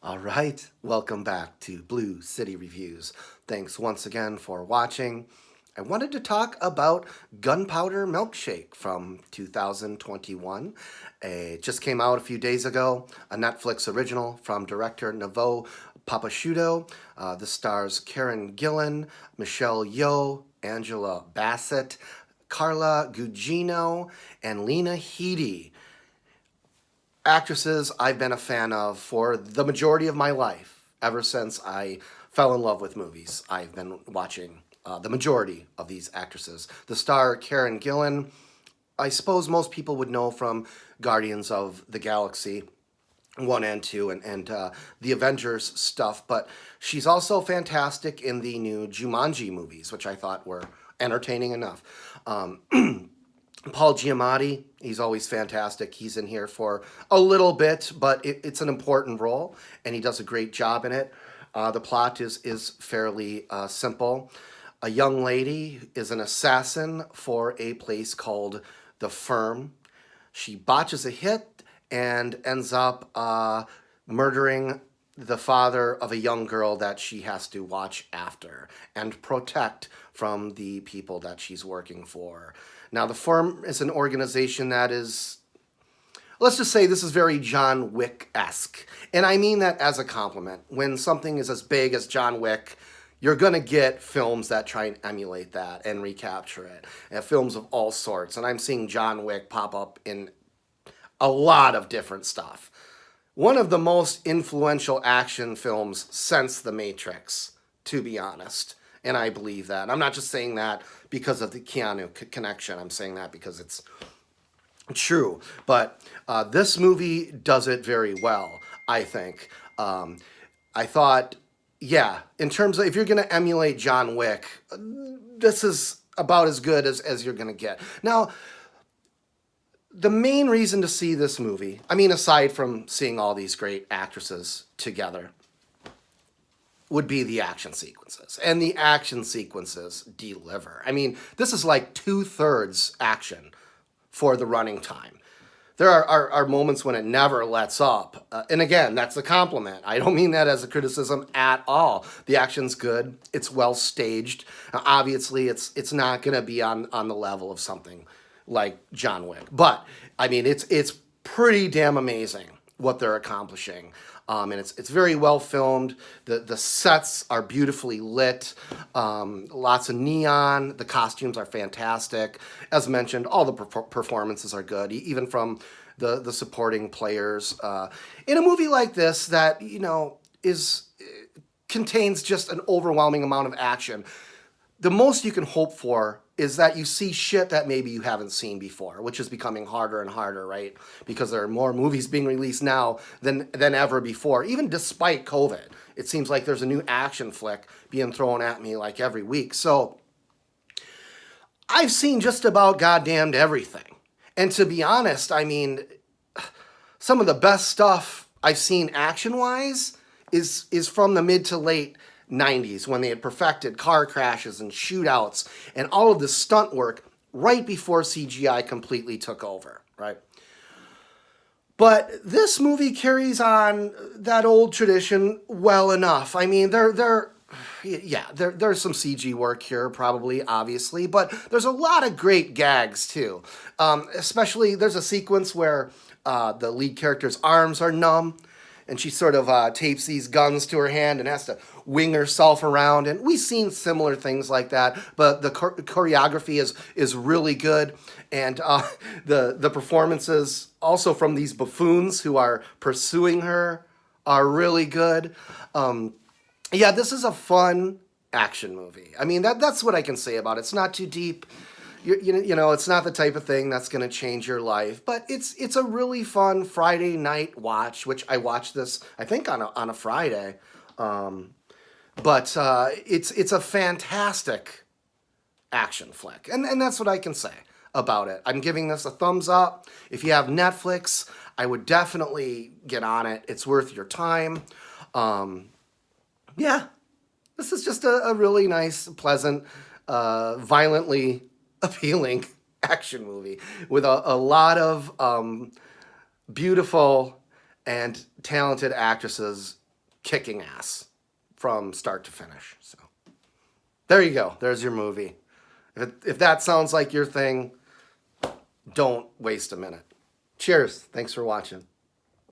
All right, welcome back to Blue City Reviews. Thanks once again for watching. I wanted to talk about Gunpowder Milkshake from 2021. It just came out a few days ago, a Netflix original from director Navo Papasciuto. This stars Karen Gillan, Michelle Yeoh, Angela Bassett, Carla Gugino, and Lena Headey, actresses I've been a fan of for the majority of my life. Ever since I fell in love with movies, I've been watching the majority of these actresses. The star, Karen Gillan, I suppose most people would know from Guardians of the Galaxy 1 and 2 and the Avengers stuff, but she's also fantastic in the new Jumanji movies, which I thought were entertaining enough. Paul Giamatti, he's always fantastic. He's in here for a little bit, but it's an important role, and he does a great job in it. The plot is fairly simple. A young lady is an assassin for a place called The Firm. She botches a hit and ends up murdering the father of a young girl that she has to watch after and protect from the people that she's working for. Now, the Firm is an organization that is, let's just say this is very John Wick-esque. And I mean that as a compliment. When something is as big as John Wick, you're going to get films that try and emulate that and recapture it. And films of all sorts. And I'm seeing John Wick pop up in a lot of different stuff. One of the most influential action films since The Matrix, to be honest. And I believe that. And I'm not just saying that because of the Keanu connection. I'm saying that because it's true. But this movie does it very well, I think. I thought, yeah, in terms of if you're going to emulate John Wick, this is about as good as you're going to get. Now, the main reason to see this movie, I mean, aside from seeing all these great actresses together, would be the action sequences. And the action sequences deliver. I mean, this is like 2/3 action for the running time. There are moments when it never lets up. And again, that's a compliment. I don't mean that as a criticism at all. The action's good. It's well staged. Now, obviously, it's not going to be on the level of something like John Wick. But, I mean, it's pretty damn amazing what they're accomplishing. And it's very well filmed. The sets are beautifully lit. Lots of neon. The costumes are fantastic. As mentioned, all the performances are good, even from the supporting players. In a movie like this that, is contains just an overwhelming amount of action, the most you can hope for is that you see shit that maybe you haven't seen before, which is becoming harder and harder, right? Because there are more movies being released now than ever before, even despite COVID. It seems like there's a new action flick being thrown at me like every week. So I've seen just about goddamned everything. And to be honest, I mean, some of the best stuff I've seen action-wise is from the mid to late 90s when they had perfected car crashes and shootouts and all of the stunt work right before CGI completely took over, right? But this movie carries on that old tradition well enough. I mean, there's some CG work here, probably, obviously, but there's a lot of great gags, too. Especially, there's a sequence where the lead character's arms are numb, and she sort of tapes these guns to her hand and has to wing herself around. And we've seen similar things like that, but the choreography is really good. And the performances also from these buffoons who are pursuing her are really good. Yeah, this is a fun action movie. I mean, that's what I can say about it. It's not too deep. It's not the type of thing that's going to change your life, but it's a really fun Friday night watch, which I watched this, I think, on a Friday. But it's a fantastic action flick, and that's what I can say about it. I'm giving this a thumbs up. If you have Netflix, I would definitely get on it. It's worth your time. Yeah, this is just a really nice, pleasant, violently appealing action movie with a lot of beautiful and talented actresses kicking ass from start to finish. So there you go. There's your movie. If that sounds like your thing, don't waste a minute. Cheers. Thanks for watching.